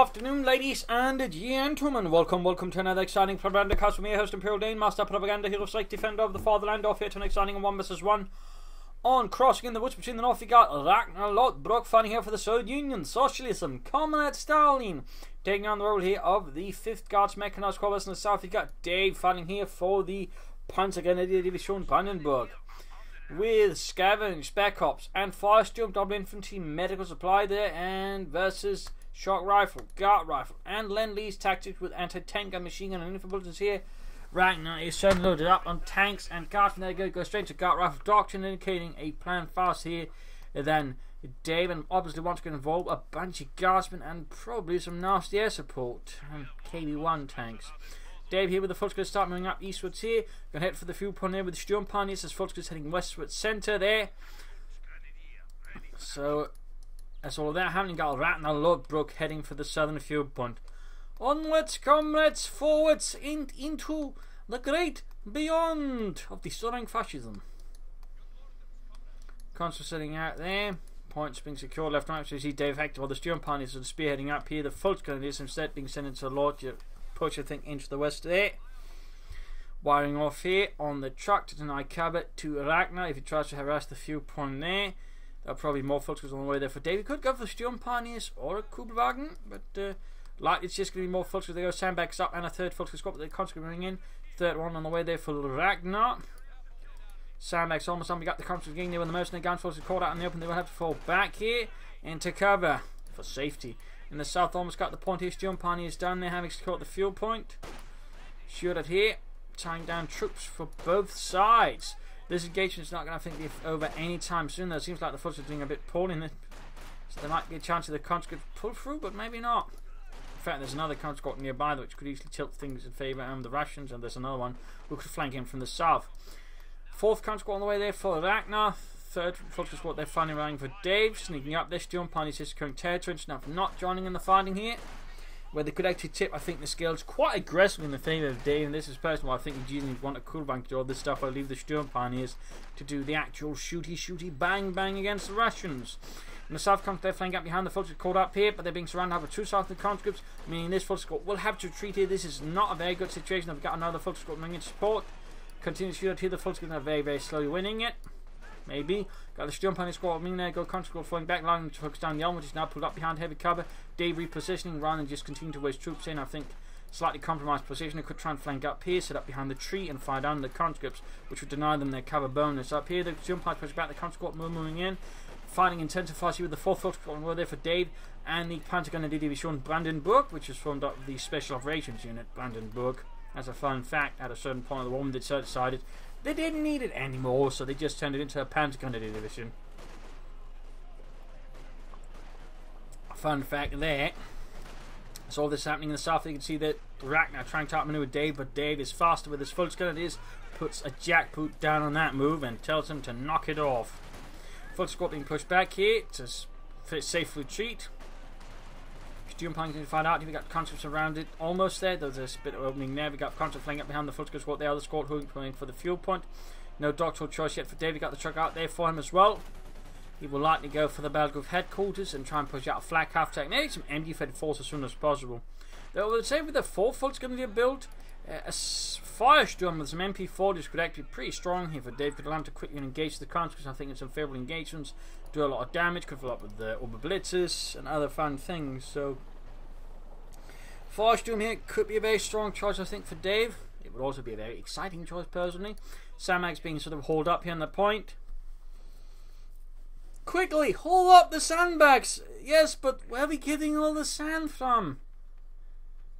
afternoon, ladies and gentlemen. Welcome to another exciting Propagandacast with me, host Imperial Dane, Master Propaganda, Hero Strike, Defender of the Fatherland, off here to an exciting 1 vs 1 on Crossing in the Woods between the north. You got Ragnar fighting here for the Soviet Union, Socialism, Comrade Stalin, taking on the role here of the 5th Guards Mechanized Corps. In the south, you got Dave fighting here for the Panzergrenadier Division Brandenburg, with Scavenge, Spec Ops, and Firestorm, Double Infantry, Medical Supply there, and versus Shock Rifle, Guard Rifle, and Lend-Lease Tactics with anti-tank and machine gun and infantry bullets here. Ragnar is certainly loaded up on tanks and guards, and there go straight to Guard Rifle Doctrine, indicating a plan fast here. Then Dave, and obviously wants to get involved a bunch of guardsmen and probably some nasty air support and KB-1 tanks. Dave here with the Volkskrieger start moving up eastwards here. Gonna head for the fuel point there with the Sturmpaniers as Volkskrieger heading westwards centre there. So that's all of that happening. Got Ragnar Lodbrok heading for the southern fuel point. Onwards, comrades, forwards into the great beyond of destroying fascism. Consul sitting out there. Points being secured left and right. So you see Dave Hector, the Sturmpaniers are spearheading up here. The Volkskrieger is instead being sent into the Lord. Push, I think, into the west there. Wiring off here on the truck to deny cover to Ragnar if he tries to harass the fuel point there. There'll probably be more Volkskrieger on the way there for Dave. He could go for Sturmpaniers or a Kubelwagen, but likely it's just going to be more Volkskrieger. They go sandbags up and a third Volkskrieger squad, but they're constantly bringing in. Third one on the way there for Ragnar. Sandbags almost on. We got the Volkskrieger getting there when the mercenary guns Volkskrieger caught out in the open. They will have to fall back here into cover for safety. In the south, almost got the point here. Sturmpanier is down there, having secured the fuel point. Shoot it here, tying down troops for both sides. This engagement is not going to, be over any time soon. Though it seems like the Foots are doing a bit poorly in it, so there might be a chance of the conscript pull through, but maybe not. In fact, there's another conscript nearby which could easily tilt things in favour of the Russians, and there's another one who could flank in from the south. 4th conscript on the way there for Ragnar. 3rd Volkskrieger squad they're finally running for Dave, sneaking up there. Sturmpaniers is securing territory, now not joining in the fighting here, where they could actually tip, I think, the scales quite aggressively in the favour of Dave, and this is personal. I think you usually want a Kubelwagen to do all this stuff. I'll leave the Sturmpaniers to do the actual shooty bang against the Russians. In the south conscript they're flanking up behind the Volkskrieger caught up here, but they're being surrounded by 2 southern conscripts, meaning this Volkskrieger will have to retreat here. This is not a very good situation. They've got another Volkskrieger bringing in support. Continue to shoot out here. The Volkskrieger are very slowly winning it. Maybe. Got the Sturmpanier squad. There go conscript falling back line to focus down the arm, which is now pulled up behind heavy cover. Dave repositioning rather than just continue to waste troops in. I think slightly compromised position. They could try and flank up here, set up behind the tree, and fire down the conscripts, which would deny them their cover bonus. Up here, the Sturmpaniers push back. The conscript moving in. Fighting intensifies here with the 4th Volkskrieger on there for Dave and the Panzergrenadier Division Brandenburg, which is formed up of the Special Operations Unit Brandenburg. As a fun fact, at a certain point of the war, they decided they didn't need it anymore, so they just turned it into a Panzergrenadier Division. A fun fact there. So all this happening in the south, you can see that Ragnar trying to outmaneuver Dave, but Dave is faster with his full Volkskrieger. Puts a jackboot down on that move and tells him to knock it off. Full squad being pushed back here to safe retreat. Sturmpaniers can find out if we got conscripts around it almost there. There's a bit of opening there. We got conscripts flanking up behind the Volkskrieger squad. The other squad going for the fuel point. No doctoral choice yet for Dave. We got the truck out there for him as well. He will likely go for the Belgrove headquarters and try and push out a flak half attack. Maybe some MD-fed force as soon as possible. Though I would say with the 4th Volkskrieger build, a Firestorm with some MP40s could actually be pretty strong here for Dave. Could allow him to quickly engage the conscripts. I think in some favourable engagements, do a lot of damage. Could fill up with the Oberblitzers and other fun things. So Firestorm here could be a very strong choice, I think, for Dave. It would also be a very exciting choice personally. Sandbags being sort of hauled up here on the point. Quickly, haul up the sandbags! Yes, but where are we getting all the sand from?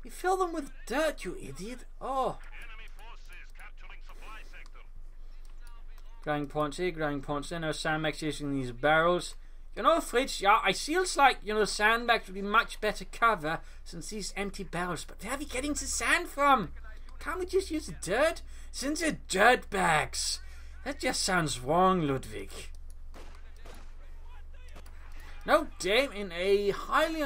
We fill them with dirt, you idiot. Oh. Growing points here, growing points there. No sandbags using these barrels. You know, Fritz, yeah, I feels like, sandbags would be much better cover since these empty barrels. But where are we getting the sand from? Can't we just use the dirt? Since they're dirt bags. That just sounds wrong, Ludwig. No, Dave, in a highly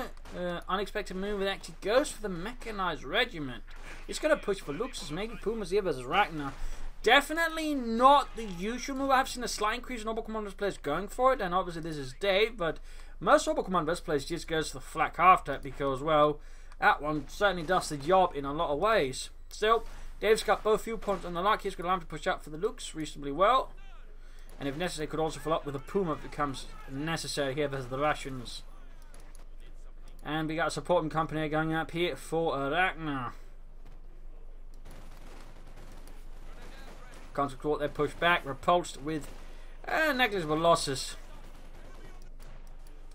unexpected move, it actually goes for the Mechanized Regiment. He's going to push for Luxus, maybe Pumas here versus Ragnar. Definitely not the usual move. I've seen a slight increase in Oberkommanders players going for it, and obviously this is Dave, but Most Oberkommand best players just goes to the flak after it because, well, that one certainly does the job in a lot of ways. Still, Dave's got both viewpoints on the lock. He's going to allow him to push up for the looks reasonably well. And if necessary, could also follow up with a Puma if it becomes necessary here versus the Russians. And we got a supporting company going up here for Ragnar. Consequently, they push back, repulsed with negligible losses.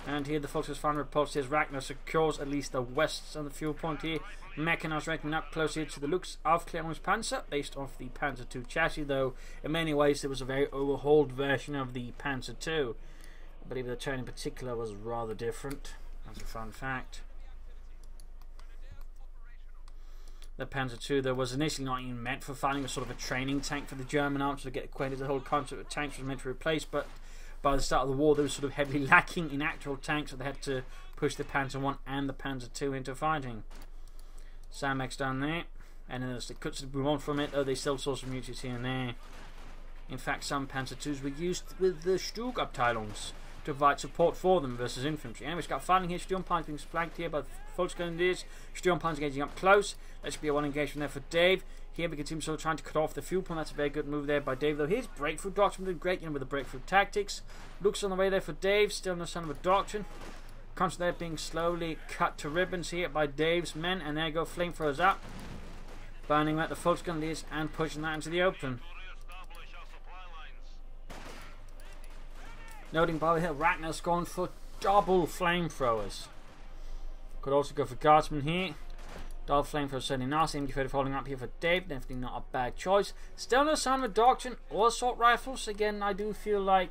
And here the Volkswagen's final repulsed as Ragnar secures at least the west on the fuel point here. Mechanized raking up close here to the looks of Clemens Panzer, based off the Panzer II chassis, though in many ways it was a very overhauled version of the Panzer II. I believe the turn in particular was rather different. That's a fun fact. The Panzer II, though, was initially not even meant for fighting, a sort of a training tank for the German army to get acquainted with the whole concept of tanks was meant to replace, but by the start of the war they were sort of heavily lacking in actual tanks, so they had to push the Panzer I and the Panzer II into fighting. Samex down there, and then as they could move on from it, they still saw some mutinies here and there. In fact, some Panzer IIs were used with the Sturmabteilungs to provide support for them versus infantry. Anyway, we've got fighting here. Sturmpanzer being flanked here by the Volksgrenadiers. Sturmpanzer engaging up close. That should be a one engagement there for Dave. Here we can see him sort of trying to cut off the fuel point. That's a very good move there by Dave, though. Here's breakthrough doctrine did great, with the breakthrough tactics. Looks on the way there for Dave. Still no sign of a doctrine. Constant there being slowly cut to ribbons here by Dave's men, and there go flamethrowers up, burning out the Volksgrenadiers and pushing that into the open. Noting by the way, Ragnar's gone for double flamethrowers. Could also go for Guardsmen here. Double flamethrower certainly nasty. MG30 following up here for Dave. Definitely not a bad choice. Still no sign of a doctrine or assault rifles. Again, I do feel like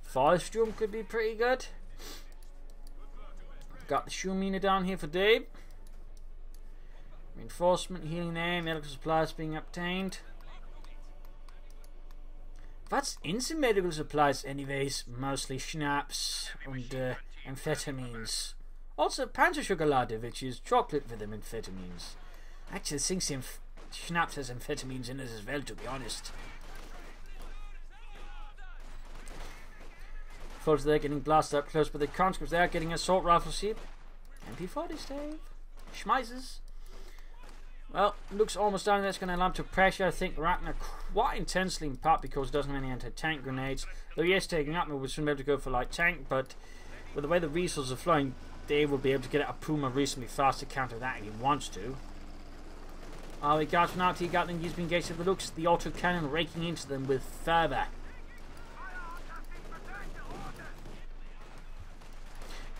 Firestorm could be pretty good. Got the Schumina down here for Dave. Reinforcement healing there. Medical supplies being obtained. What's instant medical supplies anyways? Mostly schnapps and amphetamines. Also Panzerschokolade, which is chocolate with them amphetamines. Actually, I think schnapps has amphetamines in it as well, to be honest. Folks, they're getting blasted up close, but the conscripts, they are getting assault rifles here. MP40s, Dave. Schmeisses. Well, looks almost done. That's going to allow him to pressure, I think, Ragnar quite intensely, in part because he doesn't have any anti-tank grenades. Though he is taking up, we'll soon be able to go for light tank, but with the way the resources are flowing, Dave will be able to get out a Puma reasonably fast to counter that if he wants to. We got from out here, got them using engaged with the looks, the auto cannon raking into them with fervor.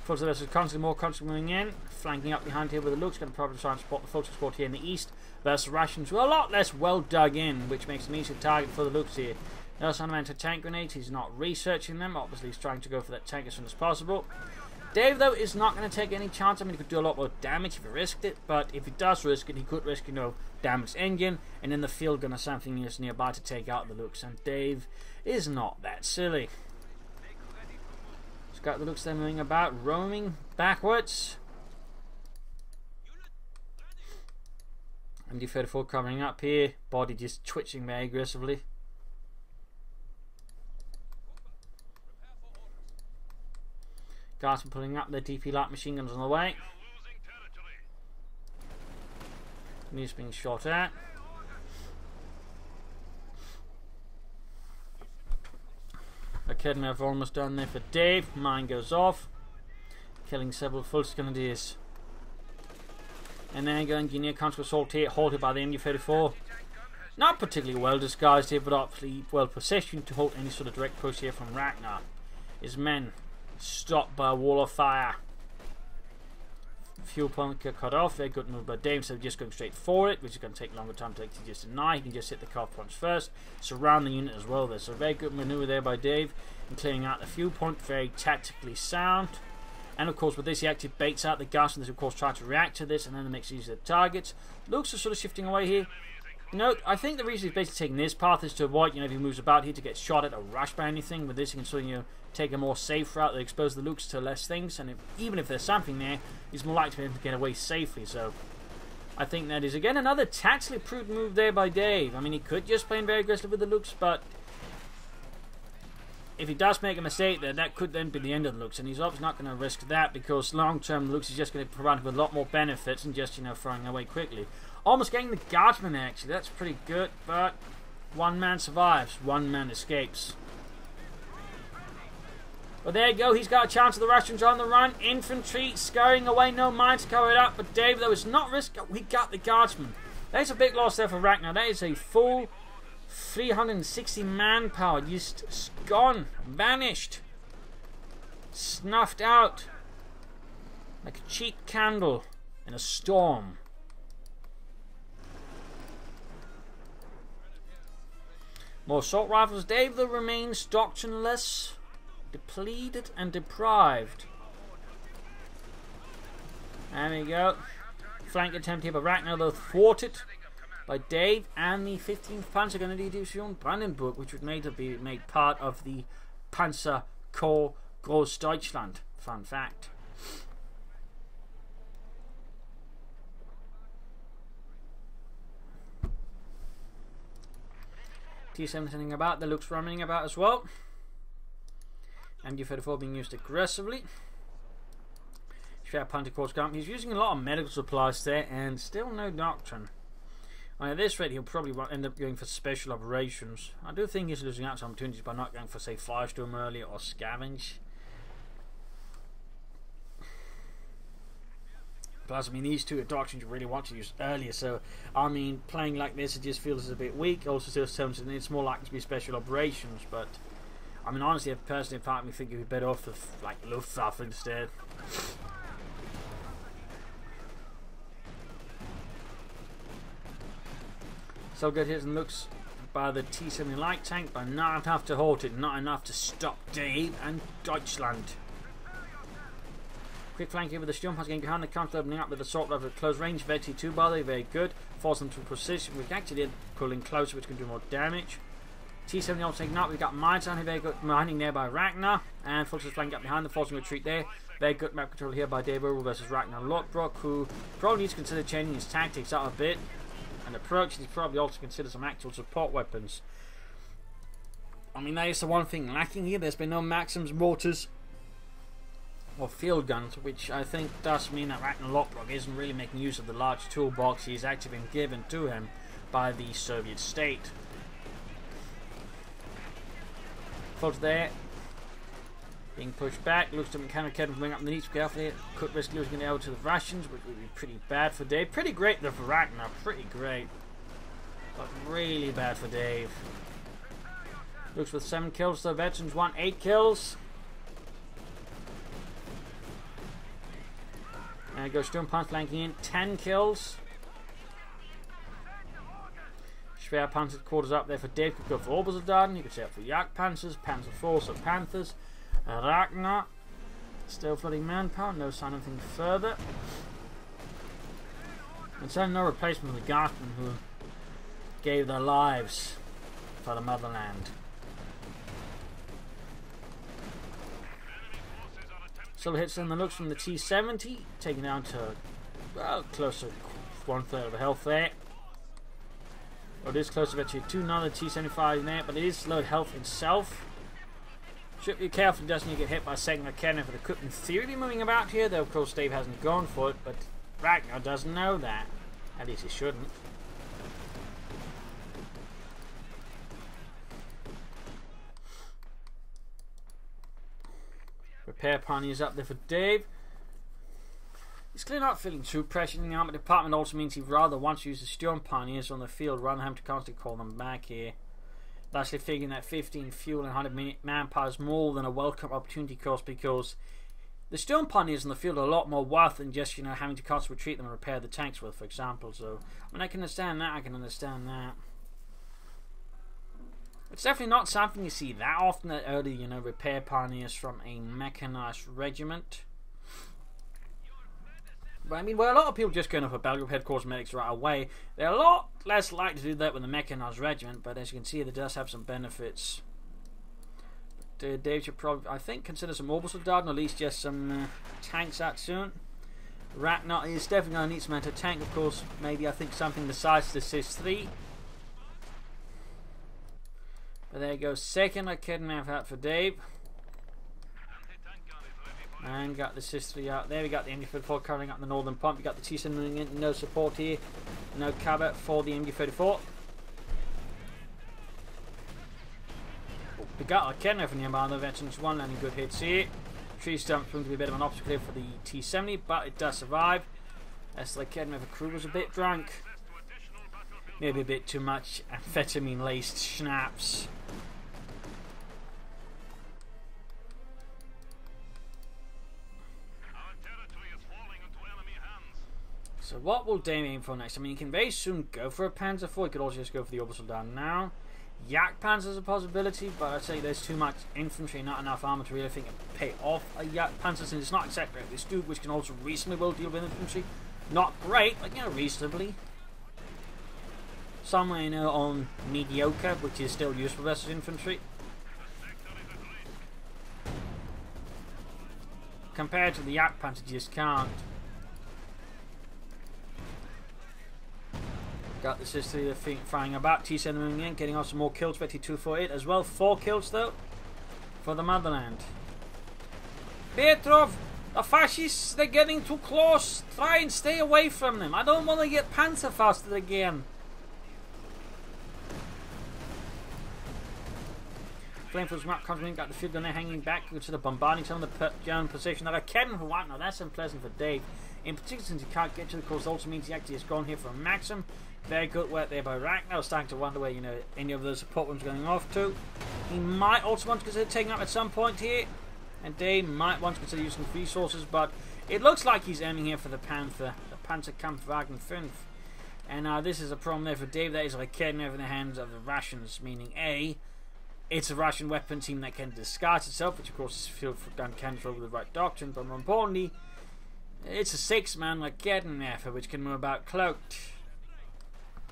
Folks, there's constantly more conscripts moving in, flanking up behind here with the looks, going to probably try and spot the Folks squad here in the east, versus Russians who are a lot less well dug in, which makes them easy to target for the looks here. No sign of anti-tank grenades, he's not researching them, obviously he's trying to go for that tank as soon as possible. Dave, though, is not going to take any chance. I mean, he could do a lot more damage if he risked it, but if he does risk it, he could risk, damaged engine, and in the field gun or something is nearby to take out the looks, and Dave is not that silly. He's got the looks there moving about, roaming backwards. MD-34 coming up here, body just twitching very aggressively. Guardsmen pulling up their DP light machine guns on the way. News being shot at. Academy have almost done there for Dave. Mine goes off, killing several Volksgrenadiers. And then going Guinea counter assault here, halted by the MG-34. Not particularly well disguised here, but obviously well positioned to halt any sort of direct push here from Ragnar. His men stopped by a wall of fire. Fuel pump cut off. Very good move by Dave, so just going straight for it, which is going to take longer time to just deny. He can just hit the car punch first, surround the unit as well there. So very good maneuver there by Dave in clearing out the fuel point. Very tactically sound. And of course with this he actually baits out the gas, and they of course try to react to this, and then it makes use of the targets. Looks are sort of shifting away here. I think the reason he's basically taking this path is to avoid, if he moves about here, to get shot at or rushed by anything. With this he can sort of, take a more safe route that expose the looks to less things, and even if there's something there, he's more likely to be able to get away safely. So I think that is again another tactically prudent move there by Dave. I mean, he could just play very aggressively with the looks, but if he does make a mistake there, that could then be the end of the looks, and he's obviously not going to risk that, because long-term looks is just going to provide him with a lot more benefits than just, you know, throwing away quickly. Almost getting the Guardsman actually, that's pretty good, but one man survives, one man escapes. Well, there you go, he's got a chance of the Russians on the run. Infantry scurrying away, no mines covered up, but Dave, though, is not risk. We got the Guardsman. There's a big loss there for Ragnar. That is a full 360 manpower just gone, vanished, snuffed out like a cheap candle in a storm. More assault rifles. Dave, though, remains doctrineless, depleted and deprived. There we go. Flank attempt here by Ragnar, though thwarted by Dave, and the 15th Panzergrenadier Brandenburg, which would later be made part of the Panzer Corps Großdeutschland. Fun fact. T7 turning about, the looks running about as well. MG34 being used aggressively. Schwer Panzer Corps Camp. He's using a lot of medical supplies there, and still no doctrine. At this rate, he'll probably end up going for special operations. I do think he's losing out some opportunities by not going for, say, Firestorm earlier or Scavenge. Plus, I mean, these two are doctrines you really want to use earlier, so, I mean, playing like this, it just feels a bit weak. Also, still terms, it's more likely to be special operations, but, I mean, honestly, personally, part of me think you'd be better off with, like, Luftwaffe instead. So good hits and looks by the T-70 light tank, but not enough to halt it, not enough to stop Dave and Deutschland. Quick flank here with the Sturmpanzer getting behind the counter, opening up with the assault rifle at close range. T2 by the way, very good. Force them to precision. We actually pulling closer, which can do more damage. T-70 also taking up. We've got mines on here, very good mining there by Ragnar, and forces flank up behind the forcing retreat there. Very good map control here by Dave Earl versus Ragnar Lodbrok, who probably needs to consider changing his tactics out a bit and approach. He's probably also consider some actual support weapons. I mean, that is the one thing lacking here. There's been no Maxims, mortars, or field guns, which I think does mean that Ragnar Lodbrok isn't really making use of the large toolbox he's actually been given to him by the Soviet state. Folks there, being pushed back. Looks to mechanical cannon bring up the needs carefully. Could risk losing the out to the Russians, which would be pretty bad for Dave. Pretty great though for Ragnar, pretty great, but really bad for Dave. Looks with 7 kills, the veterans want 8 kills. And goes Sturmpanzer flanking in, 10 kills. Schwer Panzer quarters up there for Dave. Could go for Obersoldaten. You could say up for Jagdpanzers, Panzer Force or Panthers. Ragnar still flooding manpower. No sign of anything further. And so no replacement for the Guardsmen who gave their lives for the motherland. Still hits in the looks from the T-70, taken down to, well, close to 1/3 of the health there. Well, it is close to actually to another T-75 in there, but it is low health itself. Should be careful, doesn't you get hit by a second cannon for the cook in theory be moving about here, though of course Dave hasn't gone for it, but Ragnar doesn't know that. At least he shouldn't. Repair pioneers up there for Dave. He's clearly not feeling too pressured in the armor department. Also means he rather wants to use the Sturm pioneers on the field rather than having to constantly call them back here. Lastly, figuring that 15 fuel and 100 manpower is more than a welcome opportunity cost, because the Sturm pioneers in the field are a lot more worth than just, you know, having to constantly retreat them and repair the tanks with, for example. So, I mean, I can understand that. It's definitely not something you see that often that early, you know, repair pioneers from a mechanized regiment. But I mean, well, a lot of people just going up for Belgrade headquarters medics right away. They're a lot less likely to do that with a mechanized regiment, but as you can see, it does have some benefits. But Dave should probably, I think, consider some Obersoldaten, or at least just some tanks out soon. Ragnar is definitely going to need some anti-tank, of course. Maybe, I think, something besides the SIS-3. But there you go, second Arcadian out for Dave. And got the Sister out there. We got the MG34 covering up the northern pump. We got the T7 moving in, no support here, no cover for the MG34. We got Arcadian from the Embargo Veterans, one landing good hits here. Tree stump proving to be a bit of an obstacle here for the T70, but it does survive. As the Arcadian crew was a bit drunk. Maybe a bit too much amphetamine laced schnapps. So what will Dame aim for next? I mean, he can very soon go for a Panzer IV. He could also just go for the Orbital down now. Yak Panzer is a possibility, but I'd say there's too much infantry, not enough armor to really think it pay off a Yak Panzer, since it's not exactly like this dude, which can also reasonably well deal with infantry. Not great, but reasonably. Somewhere on mediocre, which is still useful versus infantry. Compared to the Yak Panzer, you just can't. Got the Sister firing about. T7 moving in, getting off some more kills. 2248 as well. 4 kills though for the motherland. Petrov, the fascists, they're getting too close. Try and stay away from them. I don't want to get panzerfausted again. Flamethrowers map comes in, got the field gun there hanging back, to the bombarding some of the German position. Now Kevin for white, now that's unpleasant for Dave. In particular, since he can't get to the course, also means he actually has gone here for a maxim. Very good work there by Ragnar. Starting to wonder where any of those support ones going off to. He might also want to consider taking up at some point here, and Dave might want to consider using resources, but it looks like he's aiming here for the Panther, the Panzerkampfwagen 5. And this is a problem there for Dave. That is like getting over in the hands of the Russians, meaning A, it's a Russian weapon team that can disguise itself, which of course is filled for gun cannons over the right doctrine, but more importantly, it's a 6-man like getting effort which can move about cloaked.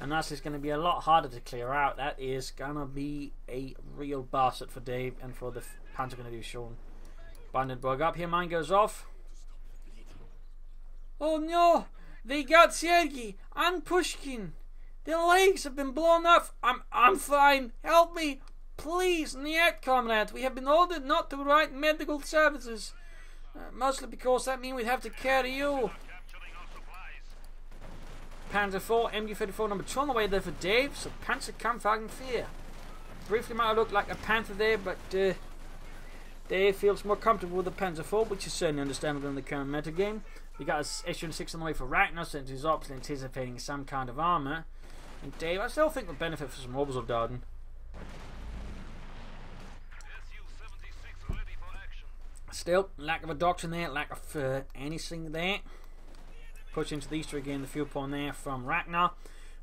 And that's going to be a lot harder to clear out. That is going to be a real bastard for Dave and for the Panther going to do Sean. Brandenburg up here, mine goes off. Oh no! They got Sergei and Pushkin. Their legs have been blown off. I'm fine. Help me. Please, Niet, comrade. We have been ordered not to provide medical services. Mostly because that means we have to carry you. Panzer IV, MG34 number 2 on the way there for Dave. So Panzerkampfwagen 4. Briefly might have looked like a Panther there, but Dave feels more comfortable with the Panzer IV, which is certainly understandable in the current metagame. We got a SU-6 on the way for Ragnar, since he's obviously anticipating some kind of armor. And Dave, I still think would benefit from some Orbs of Darden. Still, lack of a doctrine there, lack of anything there. Push into the Easter again, the fuel point there from Ragnar.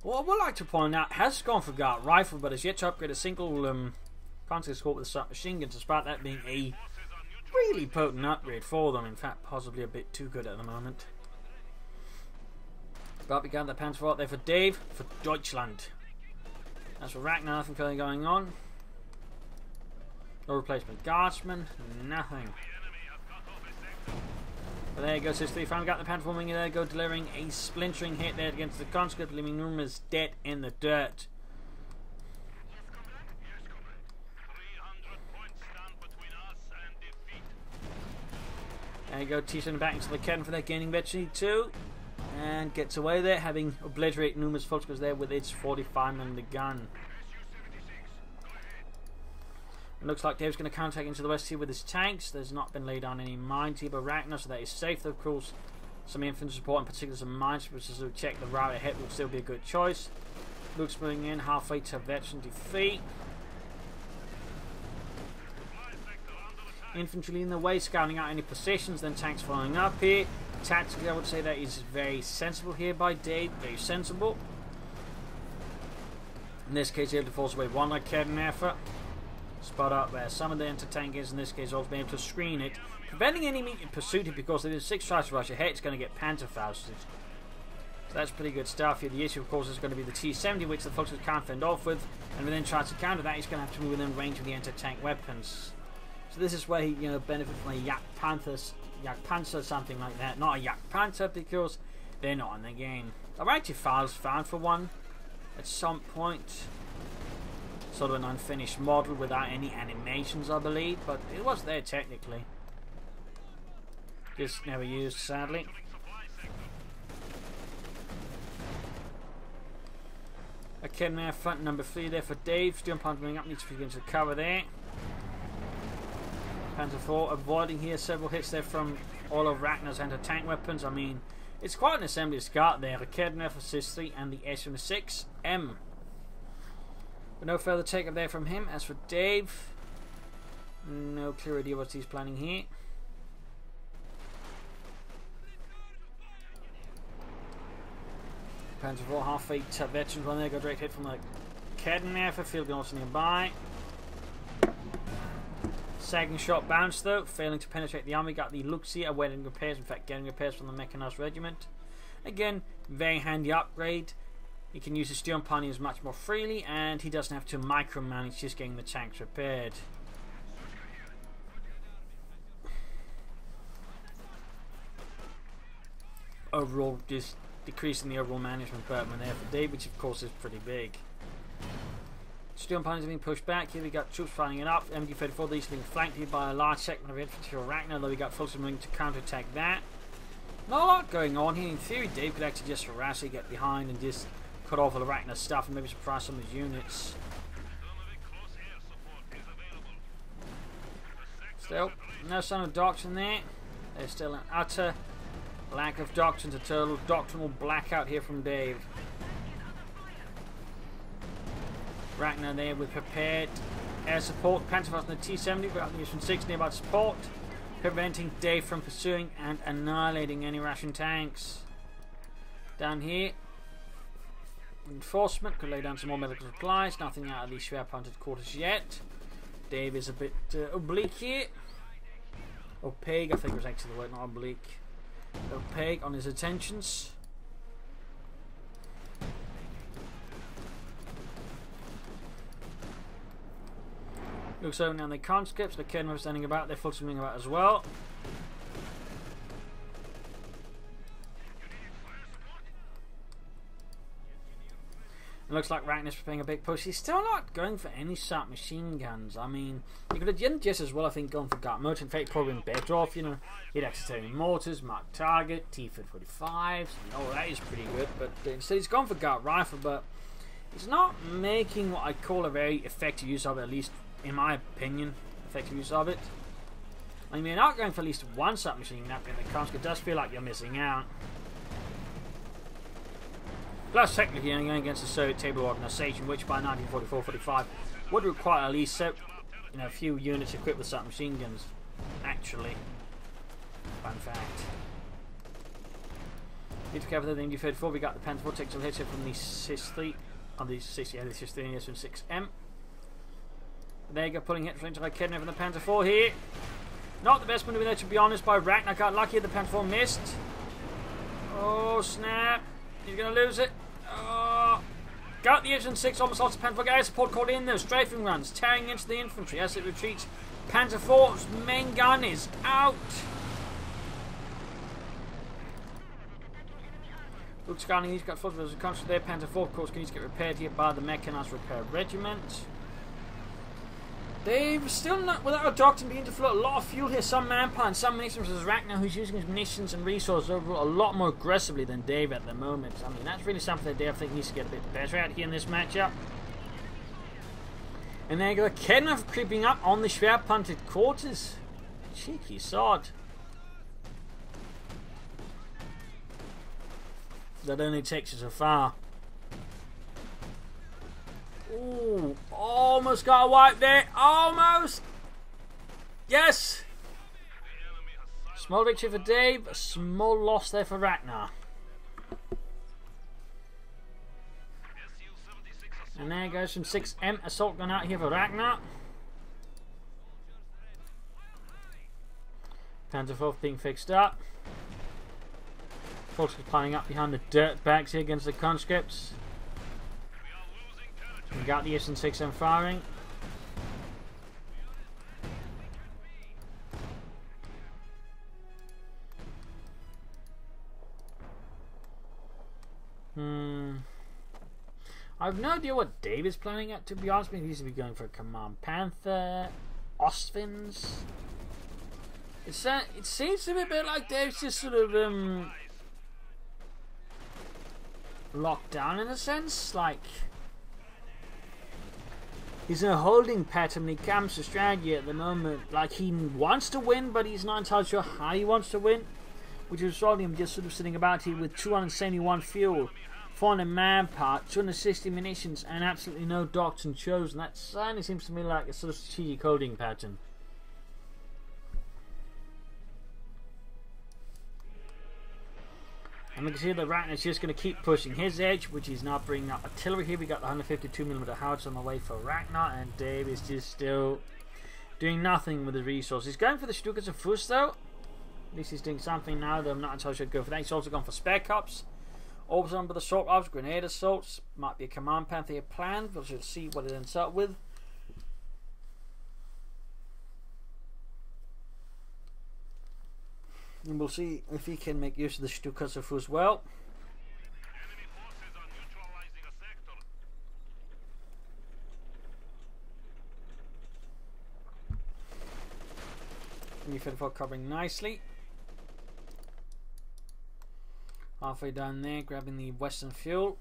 What I would like to point out, has gone for Guard Rifle, but has yet to upgrade a single Panzer Corps with a submachine gun, despite that being a really potent upgrade for them. In fact, possibly a bit too good at the moment. But we got the Panzer IV there for Dave, for Deutschland. That's for Ragnar, nothing further going on. No replacement guardsman, nothing. But there you go, Sister. Finally got the Panther forming there, go delivering a splintering hit there against the conscript, leaving numerous dead in the dirt. There you go, T7 back into the cannon for that, gaining veteran 2. And gets away there, having obliterated numerous Volkswagens there with its 45 and the gun. It looks like Dave's going to counterattack into the west here with his tanks. There's not been laid on any mines here by Ragnar, so that is safe. Though, of course, some infantry support, in particular some mines, which is to check the route ahead, will still be a good choice. Luke's moving in halfway to veteran defeat. Infantry in the way, scouting out any positions, then tanks following up here. Tactically, I would say that is very sensible here by Dave, very sensible. In this case, able to force away one like Kevin effort. Spot up where some of the anti-tank is, in this case, also being able to screen it, preventing any immediate pursuit here, because if there's 6 tries to rush ahead, it's going to get Panzerfausted. So that's pretty good stuff here. The issue, of course, is going to be the T-70, which the Volkswagen can't fend off with, and within tries to counter that, he's going to have to move within range of the anti-tank weapons. So this is where he, benefit from a Yak Panzer, something like that. Not a Yak Panther, because they're not in the game. I've actually found for one at some point. sort of an unfinished model without any animations, I believe, but it was there technically. Just never used, sadly. Okay, now front number 3 there for Dave. Still pumping up, needs to begin to cover there. Panzer IV avoiding here several hits there from all of Ragnar's anti-tank weapons. I mean, it's quite an assembly to start there. Ragnar for Sis-3 and the S-6M. But no further take up there from him. As for Dave, no clear idea what he's planning here. Panzer IV half-feet veterans one there, got a direct hit from the Ragnar for field also nearby. Second shot bounced though, failing to penetrate the army. Got the Luxia awaiting repairs, in fact getting repairs from the Mechanized Regiment. Again, very handy upgrade. He can use his steel pioneers much more freely, and he doesn't have to micromanage just getting the tanks repaired. Overall, just decreasing the overall management burden there for Dave, which of course is pretty big. Steel pioneers are being pushed back. Here we got troops firing it up. MG-34, these being flanked here by a large segment of infantry or Ragnar, though we got folks moving to counter-attack that. Not a lot going on here. In theory, Dave could actually just harass it, get behind, and just cut off all the Ragnar stuff and maybe surprise some of his units. Still, no sign of doctrine there. There's still an utter lack of doctrine, a total doctrinal blackout here from Dave. Ragnar there with prepared air support. Panzer on the T-70, but the S-6 nearby support, preventing Dave from pursuing and annihilating any Russian tanks. Down here, reinforcement could lay down some more medical supplies. Nothing out of these Schwerpunted quarters yet. Dave is a bit oblique here. Opaque, I think was actually the word, not oblique. Opaque on his attentions. Looks over now the conscripts, the Ragnar standing about, they're full swimming about as well. It looks like Ragnar's preparing a big push. He's still not going for any submachine guns. I mean, he could have just as well, I think, gone for Guards Mechanized. In fact, probably been better off, you know. He'd accidentally mortars, marked target, T-45s. Oh, that is pretty good. But instead, he's gone for Guard Rifle, but he's not making what I call a very effective use of it, at least in my opinion, effective use of it. I mean, you're not going for at least one submachine gun in the conscript. It does feel like you're missing out. Plus, technically, you're going against the Soviet table organization, which by 1944-45 would require at least a few units equipped with submachine guns. Actually, fun fact. Need to cover the MG-34. We got the Panzer IV takes some hits here from the Sis-3 on the Sis-3 and the S-6M. There you go, pulling hits into like Ragnar from the Panzer IV here. Not the best maneuver there, to be honest, by Ragnar. Got lucky the Panzer IV missed. Oh, snap. He's going to lose it. Oh. Got the S-6, almost lost the Panzer IV. Air support called in, though. Strafing runs, tearing into the infantry as it retreats. Panzer IV's main gun is out. Luke scanning, he's got full of a conscious there. Panzer IV, of course, needs to get repaired here by the Mechanized Repair Regiment. They've still not, without a doctrine, beginning to float a lot of fuel here. Some manpower and some munitions. There's Ragnar, who's using his munitions and resources overall a lot more aggressively than Dave at the moment. I mean, that's really something that Dave, I think, needs to get a bit better at here in this matchup. And there you go, Ragnar creeping up on the Schwerpunted quarters. Cheeky sod. That only takes you so far. Ooh, almost got a wipe there. Almost. Yes. Small victory for Dave. A small loss there for Ragnar. And there goes some 6M assault gun out here for Ragnar. Panzer IV being fixed up. Folks are piling up behind the dirt bags here against the conscripts. We got the S-6M firing. I I've no idea what Dave is planning at, to be honest. Maybe he's going to be going for a Command Panther, Ostfin's. It seems to be a bit like Dave's just sort of locked down in a sense. Like, he's in a holding pattern when it comes to strategy at the moment. Like, he wants to win, but he's not entirely sure how he wants to win. Which is resulting in him just sort of sitting about here with 271 fuel, 400 manpower, 260 munitions, and absolutely no doctrine chosen. That certainly seems to me like a sort of strategic holding pattern. And we can see that Ragnar's just going to keep pushing his edge, which is now bringing up artillery here. We got the 152mm howitzer on the way for Ragnar, and Dave is just still doing nothing with the resources. He's going for the Stukas of Fuss though. At least he's doing something now, though I'm not entirely sure I'd go for that. He's also gone for spec ops. Also on with assault ops, grenade assaults. Might be a Command Panther plan, but we'll see what it ends up with. And we'll see if he can make use of the Stukas of Fuss well. Enemy forces are neutralizing a sector. U-54 covering nicely. Halfway down there, grabbing the western fuel.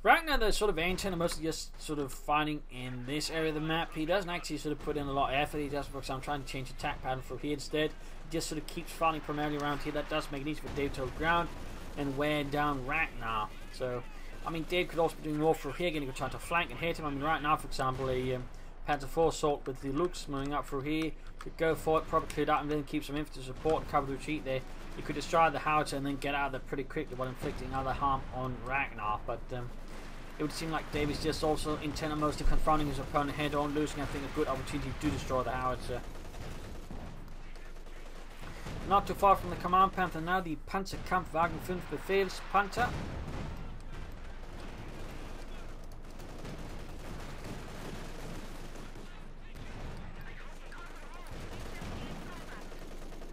Right now, the sort of Anton are mostly just sort of fighting in this area of the map. He doesn't actually sort of put in a lot of effort. He does, for example, trying to change attack pattern for here instead. He just sort of keeps fighting primarily around here. That does make it easy for Dave to hold ground and wear down Ragnar. So, I mean, Dave could also be doing more for here, getting a trying to flank and hit him. I mean, right now, for example, a Panzer IV assault with the Lux moving up through here could go for it, probably clear that, and then keep some infantry support and cover the retreat there. He could destroy the howitzer and then get out of there pretty quickly while inflicting other harm on Ragnar. But it would seem like Dave is just also intent on mostly confronting his opponent head on, losing, I think, a good opportunity to destroy the howitzer. Not too far from the Command Panther now, the Panzerkampfwagen 5 Befehlspanther.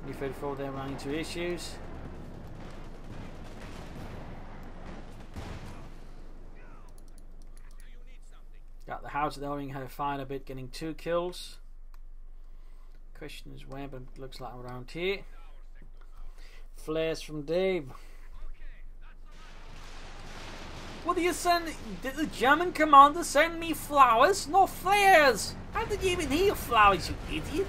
U-34 there running into issues. Got the howitzer there, having her fired a bit, getting 2 kills. Question is where, but it looks like around here. Flares from Dave. What do you send? Did the German commander send me flowers? No flares! How did you even hear flowers, you idiot?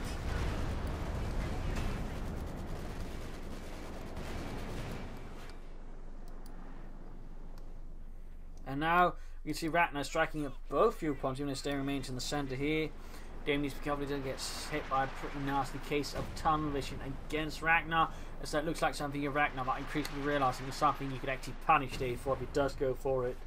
And now you can see Ragnar striking at both viewpoints, even if they remains in the centre here. Dave needs to be careful he doesn't get hit by a pretty nasty case of tunnel vision against Ragnar. As that looks like something of Ragnar might increasingly realising is something you could actually punish Dave for if he does go for it.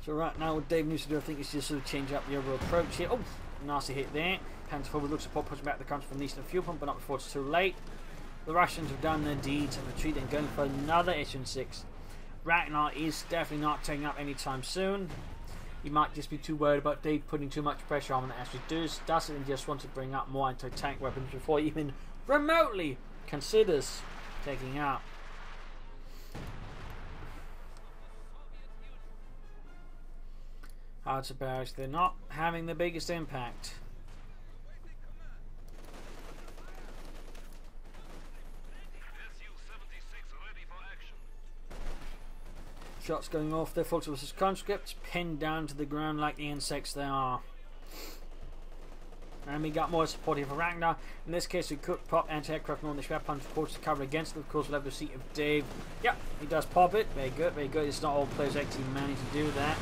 So right now what Dave needs to do, I think, is just sort of change up the overall approach here. Oh, nasty hit there. Panzer forward looks to pushing back the country from the eastern fuel pump, but not before it's too late. The Russians have done their deeds and retreating, going for another Echelon 6. Ragnar is definitely not taking up anytime soon. He might just be too worried about Dave putting too much pressure on him, and actually does it and just wants to bring up more anti-tank weapons before he even remotely considers taking out. Howitzer barracks, they're not having the biggest impact. Shots going off their full versus conscripts, pinned down to the ground like the insects they are. And we got more support here for Ragnar. In this case, we could pop anti-aircraft on the Schwerpanzer force to cover against them. Of course, we'll have to see if Dave. Yep, he does pop it. Very good, very good. It's not all players actually manage to do that.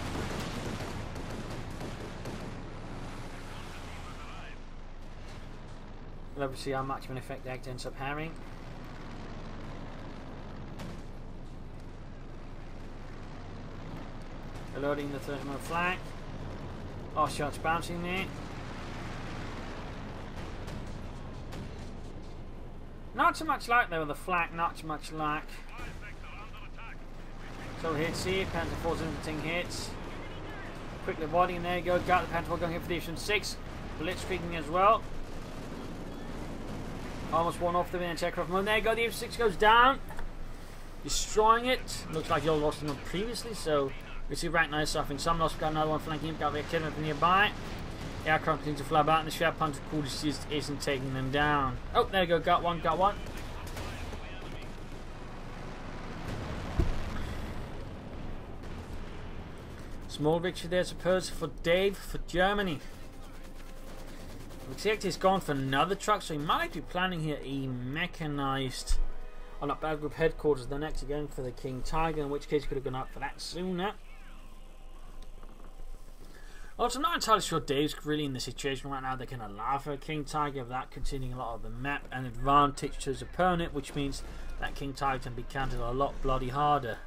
We'll have to see how much of an effect that ends up having. Reloading the 30mm flank. Oh, shots bouncing there. Not so much luck there with the flak, not so much luck. So hits here, Panther 4's infantry hits. Quickly avoiding, and there you go. Got the Panther 4 going here for the Echelon 6. Blitzkrieging as well. Almost one off the anti-aircraft mode. There you go, the F6 goes down. destroying it. Looks like you all lost them previously, so we see Ragnar suffering some loss. Got another one flanking him, got the activity from nearby. Aircraft continue to fly about, and the Sharp Hunter Coolest just isn't taking them down. Oh, there we go, got one. Small victory there, I suppose, for Dave, for Germany. Looks like he's gone for another truck, so he might be planning here a mechanized on that battle group headquarters the next again for the King Tiger, in which case he could have gone up for that sooner. Also, I'm not entirely sure Dave's really in the situation right now. They can allow for a King Tiger without continuing a lot of the map and advantage to his opponent, which means that King Tiger can be countered a lot bloody harder.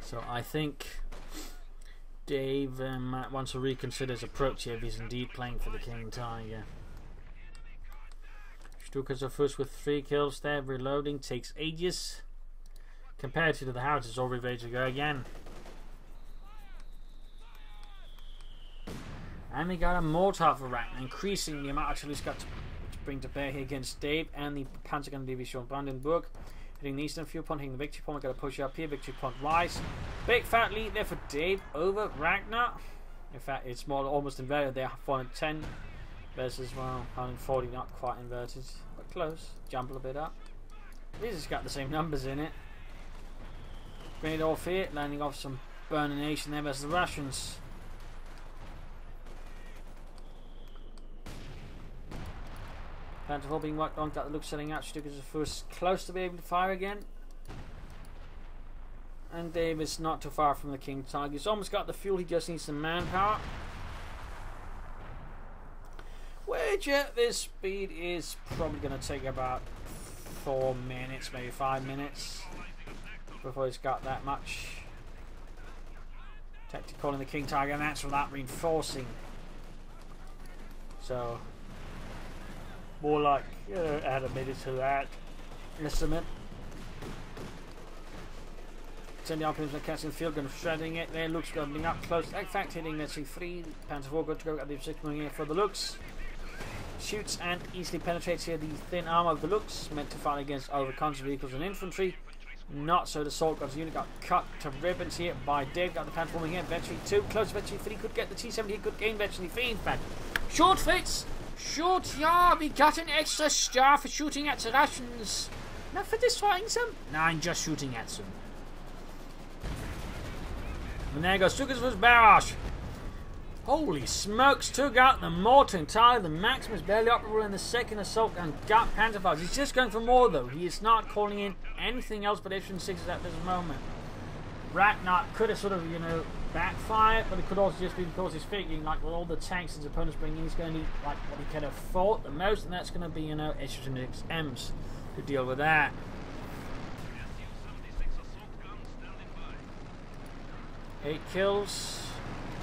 So I think Dave wants to reconsider his approach here if he's indeed playing for the King Tiger. Stukas are first with 3 kills there. Reloading takes ages. Compared to the house, it's already ready to go again. And we got a mortar for Ragnar, increasing the amount actually he's got to bring to bear here against Dave and the Panzergun Division Brandenburg. Hitting the eastern fuel point, hitting the victory point. We've got to push up here. Victory point rise. Big fat lead there for Dave over Ragnar. In fact, it's more almost inverted there. 410 versus, well, 140, not quite inverted, but close. Jump a bit up. These has got the same numbers in it. Grenade off here, landing off some burning nation there versus the Russians. Phantom being worked on, got the look setting out. Stukas is first close to be able to fire again. And Dave is not too far from the King Tiger. He's almost got the fuel, he just needs some manpower. Which at this speed is probably going to take about 4 minutes, maybe 5 minutes before he's got that much. Tactical in the King Tiger, and that's without reinforcing. So more like add a minute to that estimate. Send the Alpines and casting field gun, shredding it there. Looks going up close. In fact, hitting let's see 3 Panzer IV, good to go. Got the 6 moving in for the looks. Shoots and easily penetrates here the thin arm of the looks, meant to fight against over-conscious vehicles and infantry. Not so. The Assault Guards unit got cut to ribbons here by Dave. Got the Panzer forming here. Veteran 2 close. Veteran 3 could get the T-70. Could gain Veteran 3. In fact, short fits. Short, yeah. We got an extra star for shooting at the Russians. Not for destroying them. No, I'm just shooting at them. And there goes Stukas was barrage. Holy smokes, took out the mortar entirely. The Maximus barely operable in the second assault and got Panzerfaust. He's just going for more though. He is not calling in anything else but F-6s at this moment. Ragnar could have sort of, backfired, but it could also just be because he's figuring like with all the tanks his opponents bring in, he's going to need like what he can afford the most, and that's going to be, H-6Ms to deal with that. Eight kills.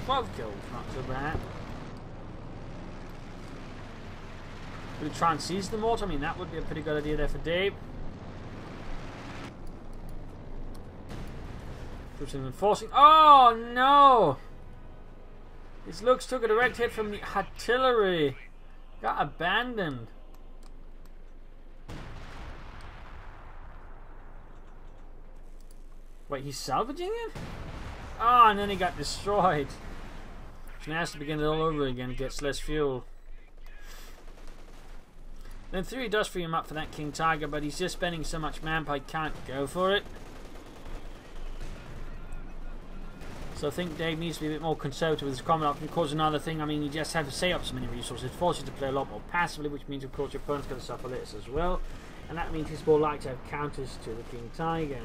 12 kills, not so bad. Would he try and seize the mortar? I mean, that would be a pretty good idea there for Dave. Puts him enforcing. Oh no! His looks took a direct hit from the artillery. Got abandoned. Wait, he's salvaging it? Oh, and then he got destroyed. So now has to begin it all over again. Gets less fuel. Then 3 does free him up for that King Tiger, but he's just spending so much manpower he can't go for it. So I think Dave needs to be a bit more conservative with his combat option. Of course, another thing, I mean, you just have to save up so many resources. It forces you to play a lot more passively, which means, of course, your opponent's going to suffer this as well. And that means he's more likely to have counters to the King Tiger.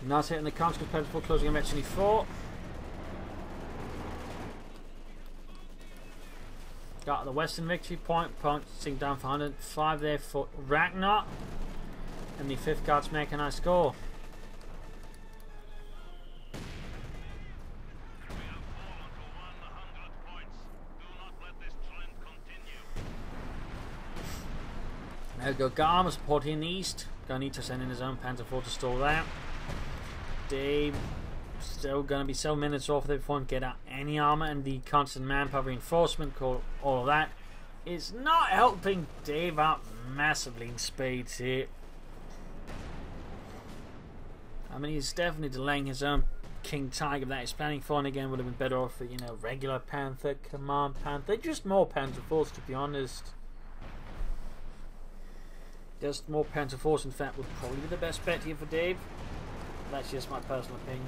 Not hitting the counter compared to closing on actually 4. Got the Western victory point, punching down for 105 there for Ragnar. And the 5th Guards Mechanized Corps. There we go, got armor support here in the east. Gonna need to send in his own Panzer IV to stall that. Dave still going to be several minutes off if they won't get out any armor, and the constant manpower reinforcement, all of that, is not helping Dave out massively in spades here. I mean, he's definitely delaying his own King Tiger that he's planning for, and again would have been better off for, you know, regular Panther, Command Panther, just more Panther Force, to be honest. Just more Panther Force, in fact, would probably be the best bet here for Dave. That's just my personal opinion.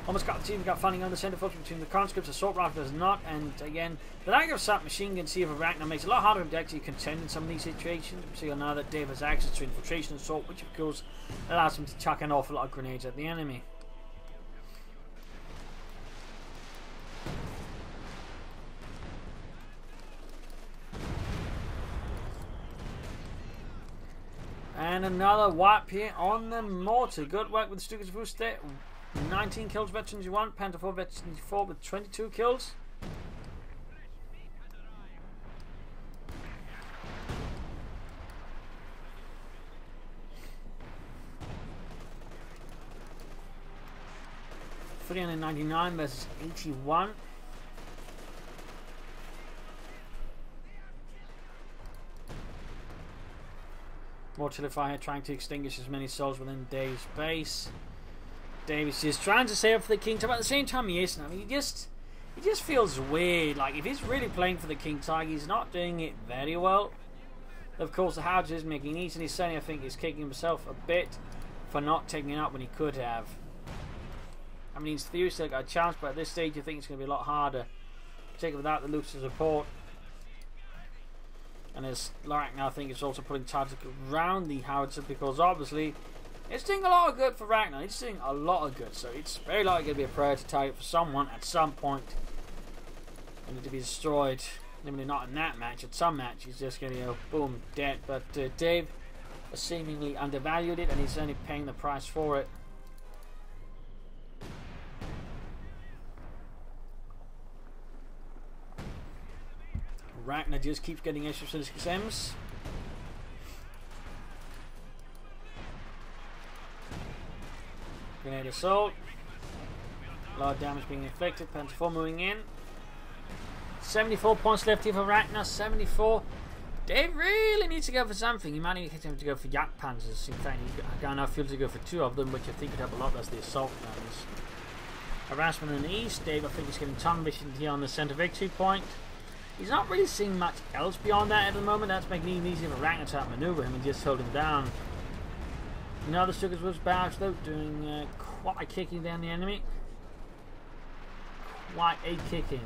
Almost got the team, got funding on the centre force between the conscripts. Assault rifle does not, and again, the lack of sap machine gun for Ragnar makes it a lot harder to actually contend in some of these situations. So now that Dave has access to infiltration assault, which of course allows him to chuck an awful lot of grenades at the enemy. And another wipe here on the mortar. Good work with the Stukas Boost there. 19 kills, veterans you want. Panther 4, veterans 4 with 22 kills. $399 versus 81. Mortar fire trying to extinguish as many souls within Dave's base. Dave is just trying to save up for the King Tiger, but at the same time he isn't. I mean, he just feels weird. Like, if he's really playing for the King Tiger, he's not doing it very well. Of course, the Howard is making easy, and he's certainly, I think, he's kicking himself a bit for not taking it up when he could have. I mean, he's still got a chance, but at this stage, I think it's going to be a lot harder, particularly without the Luke's support. And as Ragnar, I think, is also putting targets around the howitzer, because obviously it's doing a lot of good for Ragnar. It's doing a lot of good, so it's very likely going to be a priority target for someone at some point. And to be destroyed. Maybe not in that match. At some match, he's just going to go boom, dead. But Dave has seemingly undervalued it, and he's only paying the price for it. Ragnar just keeps getting extra XMs. Grenade assault. A lot of damage being inflicted. Panther 4 moving in. 74 points left here for Ragnar. 74. Dave really needs to go for something. He might need him to go for Yak Panzers. In fact, he's got enough fuel to go for 2 of them, which I think could help a lot. That's the assault guns. Harassment in the east. Dave, I think, is getting tunnel vision here on the centre victory point. He's not really seeing much else beyond that at the moment. That's making it even easier for Ragnar to outmaneuver him and just hold him down. Now the Stukas was barrage though, doing quite a kicking down the enemy. Quite a kicking.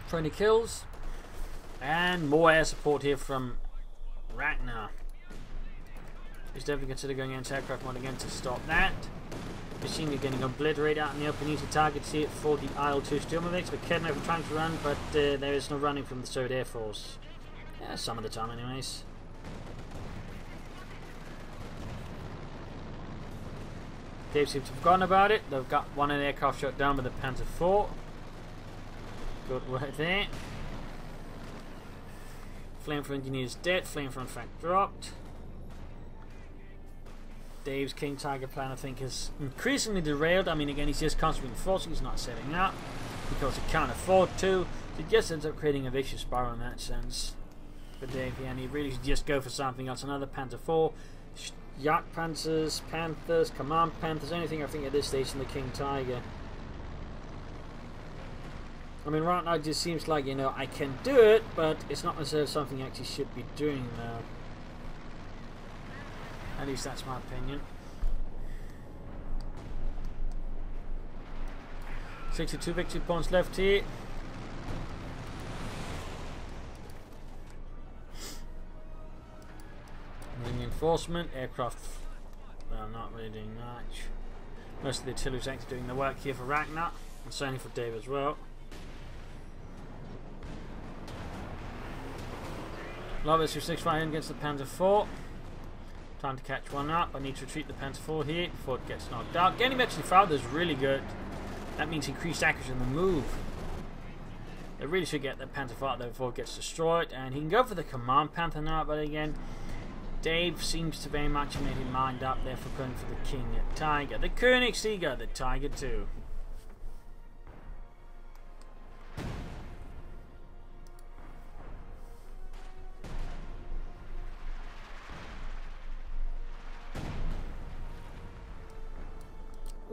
.20 kills. And more air support here from Ragnar. He's definitely consider going anti-aircraft mode again to stop that. Machine gun getting obliterated out in the open. Easy targets here for the IL-2 Stalemate. The Kednev are trying to run, but there is no running from the Soviet Air Force. Yeah, some of the time anyways. Dave seems to have forgotten about it. They've got one aircraft shot down with the Panther 4. Good work there. Flamethrower engineer is dead. Flamethrower in fact dropped. Dave's King Tiger plan, I think, is increasingly derailed. I mean, again, he's just constantly enforcing. He's not setting up because he can't afford to. So he just ends up creating a vicious spiral in that sense. For Dave, yeah, and he really should just go for something else. Another Panther 4. Yak Panthers, Panthers, Command Panthers, anything I think at this stage in the King Tiger. I mean, right now it just seems like, you know, I can do it, but it's not necessarily something I actually should be doing now. At least that's my opinion. 62 victory points left here. Reinforcement, aircraft, well, not really doing much. Most of the artillery's actually doing the work here for Ragnar, and certainly for Dave as well. Lobbies 265 against the Panther 4. Time to catch one up. I need to retreat the Panther 4 here before it gets knocked out. Getting him actually fouled is really good. That means increased accuracy on the move. They really should get the Panther fought there before it gets destroyed. And he can go for the Command Panther now, but again, Dave seems to very much have made his mind up there for going for the King Tiger. The Königstiger, the Tiger 2.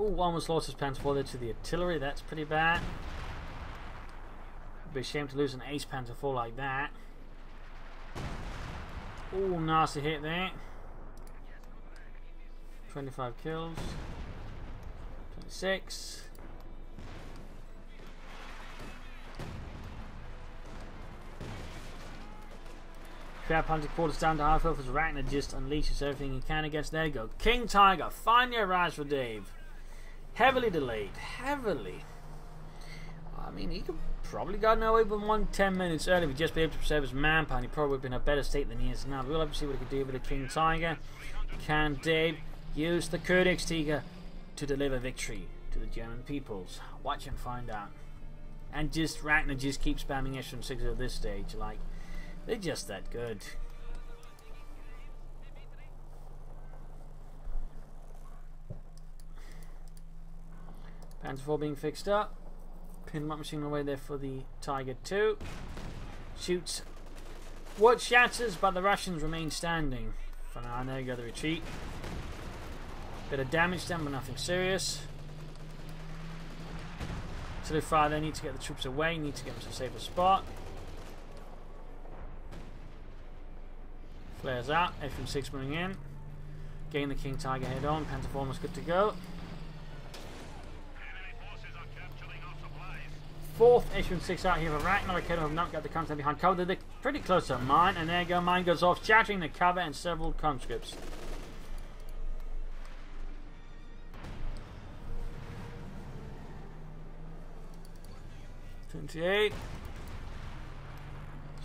Ooh, almost lost his Panther 4 there to the artillery. That's pretty bad. It'd be a shame to lose an Ace Panther 4 like that. Ooh, nasty hit there. 25 kills. 26. Crab Panther quarters down to half health as Ragnar just unleashes everything he can against. There you go. King Tiger, finally arrives for Dave. Heavily delayed. Heavily. I mean, he could probably gotten away with 10 minutes early if he'd just be able to preserve his manpower. He probably would have been in a better state than he is now. But we'll have to see what he can do with the King Tiger. Can Dave use the Königstiger to deliver victory to the German peoples? Watch and find out. And just Ragnar just keeps spamming echelon 6 at this stage. Like, they're just that good. Panther 4 being fixed up. Pinlock machine away there for the Tiger 2. Shoots what shatters, but the Russians remain standing. For now, there you go, the retreat. Bit of damage done, but nothing serious. So far, they need to get the troops away, need to get them to a safer spot. Flares out, FM6 moving in. Getting the King Tiger head on, Panther 4 is good to go. Fourth FM6 out here for Ragnar. OKW have not got the content behind cover. They're pretty close to a mine, and there you go, mine goes off, shattering the cover and several conscripts. "28.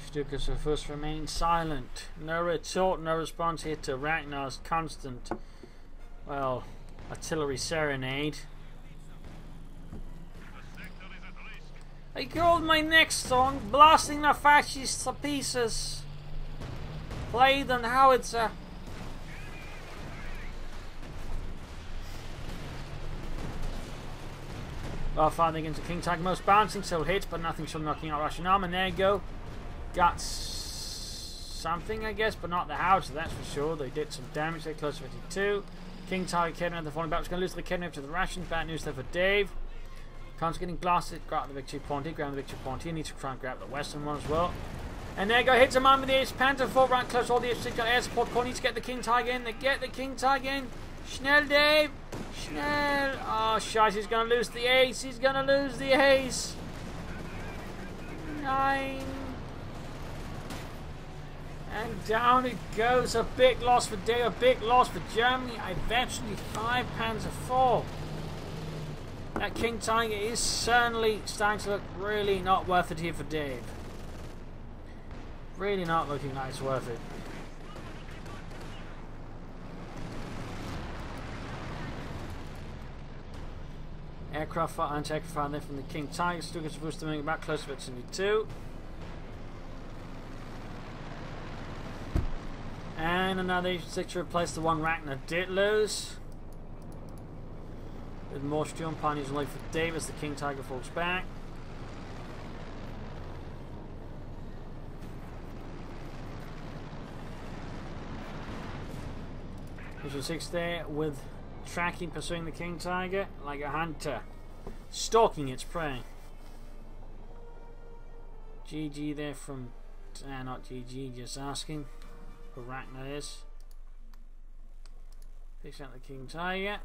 Stukas are first remain silent. No retort, no response here to Ragnar's constant, well, artillery serenade. I called my next song Blasting the Fascists to Pieces. Played on howitzer. Well, fighting against the King Tiger, most bouncing, still hits, but nothing still knocking out Russian arm. And there you go. Got something, I guess, but not the howitzer, that's for sure. They did some damage there, close to 52. King Tiger Kidnap, the falling back was going to lose the Kidnap to the Russians. Bad news there for Dave. Khan's getting blasted, grab the victory point, he grabbed the victory point, he needs to try and grab the western one as well. And there you go, hits a man with the Ace Panther, 4 right close, all the F6 got air support, point, needs to get the King Tiger in, they get the King Tiger in. Schnell, Dave! Schnell! Oh, shite, he's going to lose the Ace, he's going to lose the Ace! 9. And down it goes, a big loss for Dave, a big loss for Germany, eventually 5 Panzer 4. That King Tiger is certainly starting to look really not worth it here for Dave. Really not looking like it's worth it. Aircraft fire, anti-aircraft fire there from the King Tiger. Still gets supposed to move back close to it, 72. And another 6 to replace the one Ragnar did lose. With more Sturm Pioneers on the way for Dave as the King Tiger falls back. There's 6 there with tracking, pursuing the King Tiger like a hunter, stalking its prey. GG there from, not GG, just asking who Ragnar is. Picks out the King Tiger.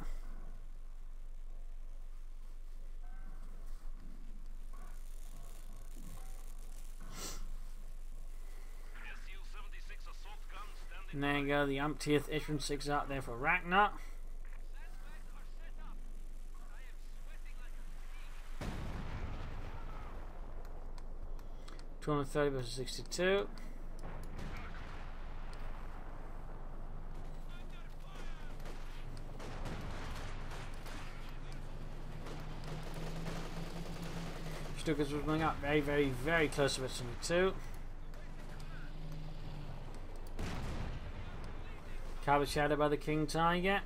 And there you go, the umpteenth echelon 6 out there for Ragnar. $230 versus 62. Stukas was going up very, very, very close to it too. Covered shadow by the King Tiger.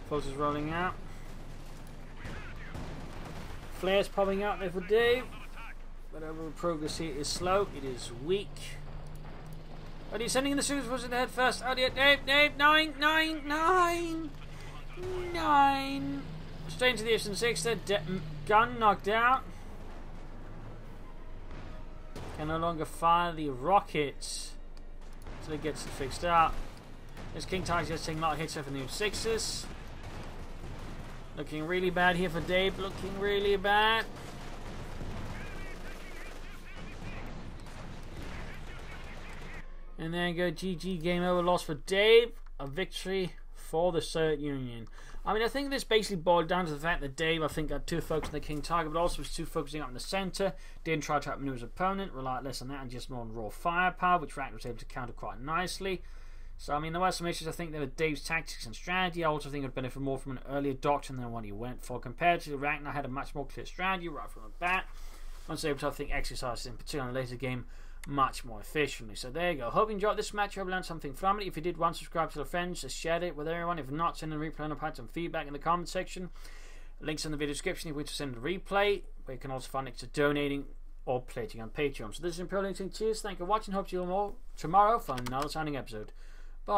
Forces rolling out. Flares popping up there for Dave. But overall progress here is slow. It is weak. But he's sending in the Stukas forces ahead first. Oh dear, Dave, 9. Straight into the F-6 there. Gun knocked out. Can no longer fire the rockets until it gets it fixed out. This King Tiger's just taking a lot of hits over the F-6s. Looking really bad here for Dave. Looking really bad. And there you go. GG. Game over. Loss for Dave. A victory for the Soviet Union. I mean, I think this basically boiled down to the fact that Dave, I think, got too focused on the King Tiger, but also was too focusing up in the centre. Didn't try to outmaneuver his opponent, relied less on that and just more on raw firepower, which Ragnar was able to counter quite nicely. So, I mean, there were some issues, I think, there with Dave's tactics and strategy. I also think it would benefit more from an earlier doctrine than what he went for. Compared to Ragnar, had a much more clear strategy right from the bat. Was able to, I think, exercise in particular in the later game much more efficiently. So there you go. Hope you enjoyed this match. I hope you learned something from it. If you did, subscribe to your friends, just share it with everyone. If not, send a replay and provide some feedback in the comment section. Links in the video description if you wish to send a replay, where you can also find links to donating or pledging on Patreon. So this is Imperial Links. Cheers, thank you for watching. Hope to see you all tomorrow for another signing episode.